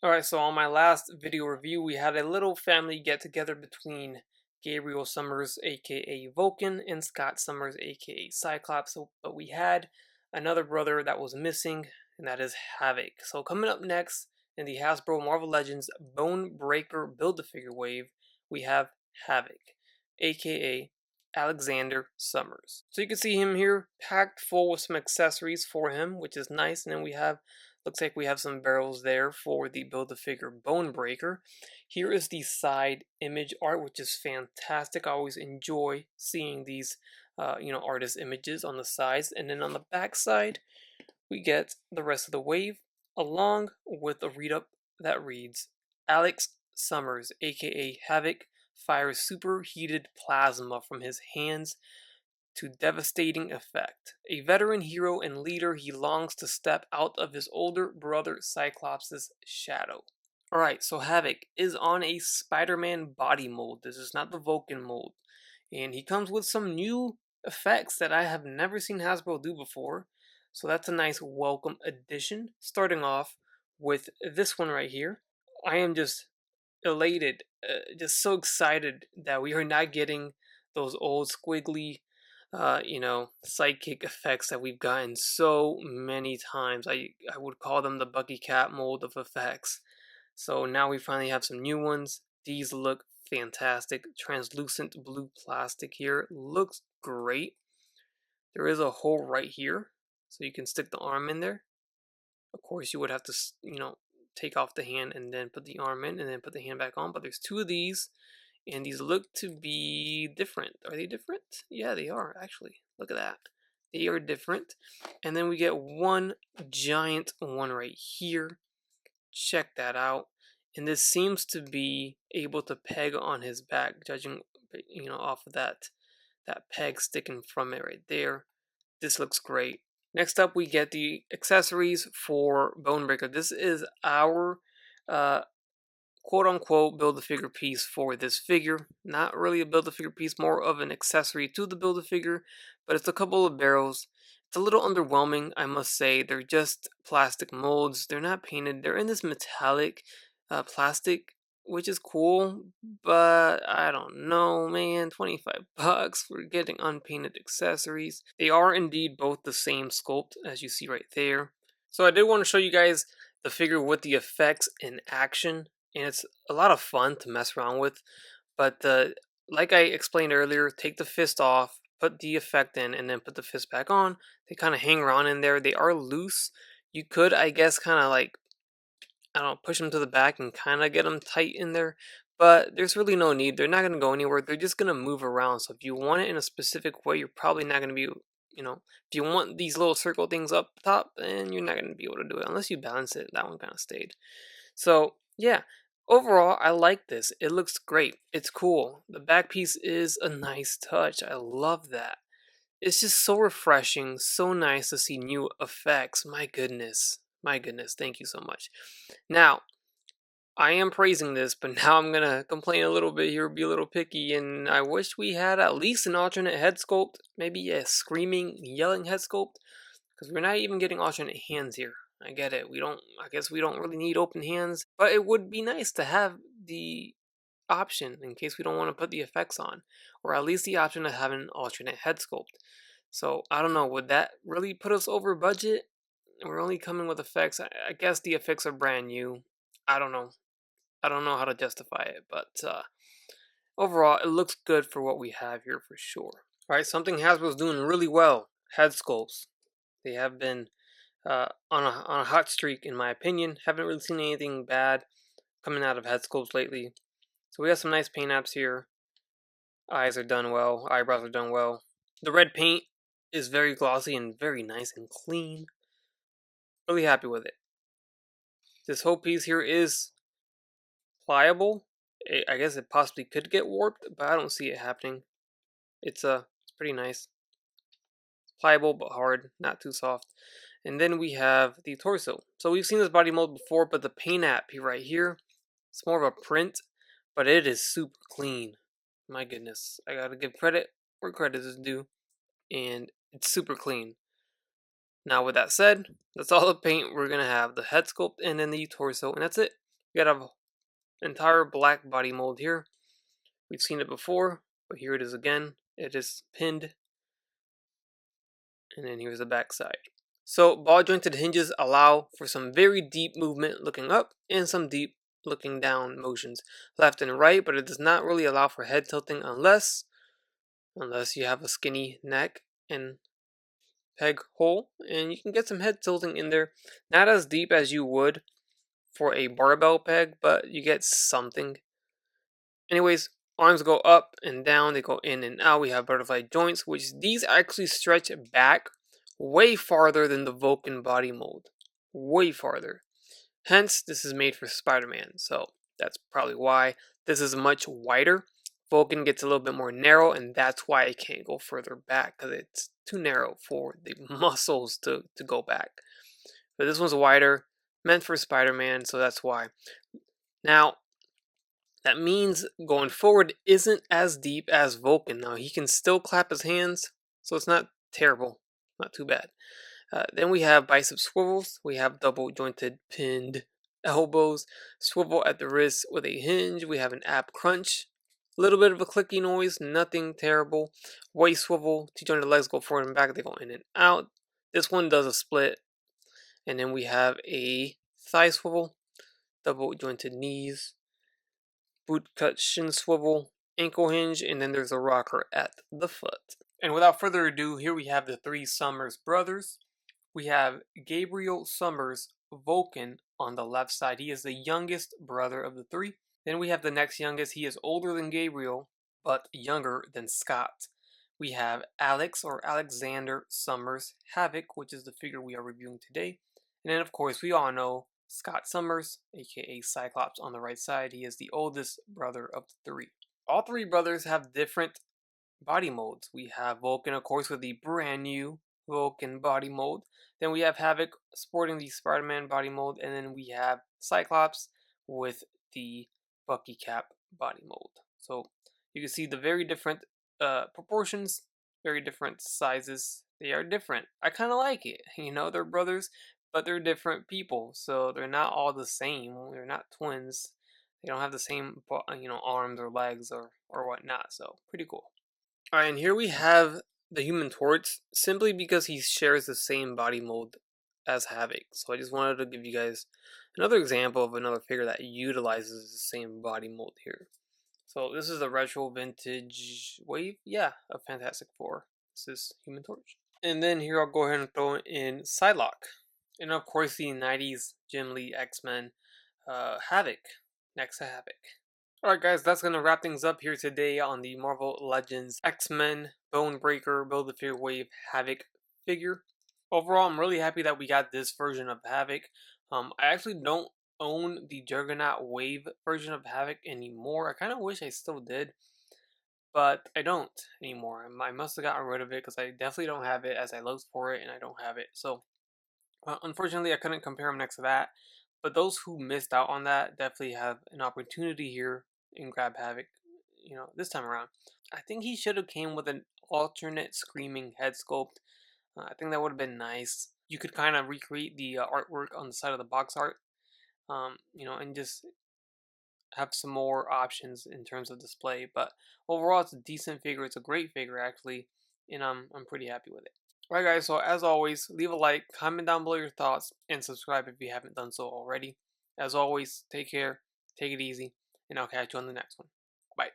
Alright, so on my last video review, we had a little family get-together between Gabriel Summers, aka Vulcan, and Scott Summers, aka Cyclops, but we had another brother that was missing, and that is Havok. So coming up next in the Hasbro Marvel Legends Bonebreaker Build-A-Figure wave, we have Havok, aka Alexander Summers. So you can see him here, packed full with some accessories for him, which is nice, and then we have looks like we have some barrels there for the Build-A-Figure Bonebreaker. Here is the side image art, which is fantastic. I always enjoy seeing these, artist images on the sides. And then on the back side, we get the rest of the wave, along with a read-up that reads, Alex Summers, aka Havok, fires superheated plasma from his hands to devastating effect. A veteran hero and leader, he longs to step out of his older brother Cyclops' shadow. Alright, so Havok is on a Spider-Man body mold. This is not the Vulcan mold. And he comes with some new effects that I have never seen Hasbro do before. So that's a nice welcome addition. Starting off with this one right here. I am just elated, just so excited that we are not getting those old squiggly psychic effects that we've gotten so many times. I would call them the Bucky Cat mold of effects. So now we finally have some new ones. These look fantastic. Translucent blue plastic here looks great. There is a hole right here, so you can stick the arm in there. Of course, you would have to, take off the hand and then put the arm in and then put the hand back on. But there's two of these, and these look to be different. Are they different? Yeah, they are, actually. Look at that. They are different. And then we get one giant one right here. Check that out. And this seems to be able to peg on his back, judging, off of that peg sticking from it right there. This looks great. Next up, we get the accessories for Bonebreaker. This is our quote-unquote Build-A-Figure piece for this figure. Not really a Build-A-Figure piece, more of an accessory to the Build-A-Figure, but it's a couple of barrels. It's a little underwhelming, I must say. They're just plastic molds. They're not painted. They're in this metallic plastic, which is cool, but I don't know, man. 25 bucks for getting unpainted accessories. They are indeed both the same sculpt, as you see right there. So I did want to show you guys the figure with the effects in action, and it's a lot of fun to mess around with. But like I explained earlier, take the fist off, put the effect in, and then put the fist back on. They kind of hang around in there. They are loose. You could, I guess, kind of like, I don't know, push them to the back and kind of get them tight in there. But there's really no need. They're not going to go anywhere. They're just going to move around. So if you want it in a specific way, you're probably not going to be, if you want these little circle things up top, then you're not going to be able to do it unless you balance it. That one kind of stayed. So yeah, overall, I like this. It looks great. It's cool. The back piece is a nice touch. I love that. It's just so refreshing, so nice to see new effects. My goodness. My goodness. Thank you so much. Now, I am praising this, but now I'm going to complain a little bit here, be a little picky, and I wish we had at least an alternate head sculpt, maybe a screaming, yelling head sculpt, because we're not even getting alternate hands here. I get it. I guess we don't really need open hands, but it would be nice to have the option in case we don't want to put the effects on, or at least the option of having an alternate head sculpt. So I don't know, would that really put us over budget? We're only coming with effects. I guess the effects are brand new. I don't know. I don't know how to justify it, but overall, it looks good for what we have here for sure. All right, something Hasbro's doing really well: head sculpts. They have been on a hot streak, in my opinion. Haven't really seen anything bad coming out of head sculpts lately. So we have some nice paint apps here. Eyes are done well. Eyebrows are done well. The red paint is very glossy and very nice and clean. Really happy with it. This whole piece here is pliable. I guess it possibly could get warped, but I don't see it happening. It's pretty nice. Pliable but hard, not too soft. And then we have the torso. So we've seen this body mold before, but the paint app right here, it's more of a print, but it is super clean. My goodness, I gotta give credit where credit is due, and it's super clean. Now with that said, that's all the paint we're gonna have: the head sculpt and then the torso, and that's it. We got an entire black body mold here. We've seen it before, but here it is again. It is pinned, and then here's the back side. So ball jointed hinges allow for some very deep movement looking up and some deep looking down motions left and right, but it does not really allow for head tilting unless you have a skinny neck and peg hole, and you can get some head tilting in there. Not as deep as you would for a barbell peg, but you get something. Anyways, arms go up and down, they go in and out. We have butterfly joints, which these actually stretch back way farther than the Vulcan body mold. Way farther. Hence, this is made for Spider-Man, so that's probably why. This is much wider. Vulcan gets a little bit more narrow, and that's why it can't go further back, because it's too narrow for the muscles to go back. But this one's wider, meant for Spider-Man, so that's why. Now, that means going forward isn't as deep as Vulcan. Now, he can still clap his hands, so it's not terrible. Not too bad. Then we have bicep swivels. We have double jointed pinned elbows. Swivel at the wrist with a hinge. We have an ab crunch. A little bit of a clicky noise. Nothing terrible. Waist swivel. T-jointed legs go forward and back. They go in and out. This one does a split. And then we have a thigh swivel. Double jointed knees. Boot cut shin swivel. Ankle hinge. And then there's a rocker at the foot. And without further ado, here we have the three Summers brothers. We have Gabriel Summers Vulcan on the left side. He is the youngest brother of the three. Then we have the next youngest. He is older than Gabriel, but younger than Scott. We have Alex or Alexander Summers Havok, which is the figure we are reviewing today. And then, of course, we all know Scott Summers, aka Cyclops, on the right side. He is the oldest brother of the three. All three brothers have different body molds. We have Vulcan, of course, with the brand new Vulcan body mold. Then we have Havok sporting the Spider-Man body mold, and then we have Cyclops with the Bucky Cap body mold. So you can see the very different proportions, very different sizes. They are different. I kind of like it. You know, they're brothers, but they're different people, so they're not all the same. They're not twins. They don't have the same, arms or legs or whatnot. So pretty cool. Alright, and here we have the Human Torch, simply because he shares the same body mold as Havok. So I just wanted to give you guys another example of another figure that utilizes the same body mold here. So this is the retro vintage wave, of Fantastic Four. This is Human Torch. And then here I'll go ahead and throw in Psylocke. And of course the 90s Jim Lee X-Men Havok, next to Havok. Alright guys, that's going to wrap things up here today on the Marvel Legends X-Men Bonebreaker Build-A-Figure Wave Havok figure. Overall, I'm really happy that we got this version of Havok. I actually don't own the Juggernaut Wave version of Havok anymore. I kind of wish I still did, but I don't anymore. I must have gotten rid of it because I definitely don't have it, as I looked for it and I don't have it. So, unfortunately, I couldn't compare them next to that. But those who missed out on that definitely have an opportunity here and grab Havok, this time around. I think he should have came with an alternate screaming head sculpt. I think that would have been nice. You could kind of recreate the artwork on the side of the box art, and just have some more options in terms of display. But overall, it's a decent figure. It's a great figure, actually, and I'm pretty happy with it. Alright guys, so as always, leave a like, comment down below your thoughts, and subscribe if you haven't done so already. As always, take care, take it easy, and I'll catch you on the next one. Bye.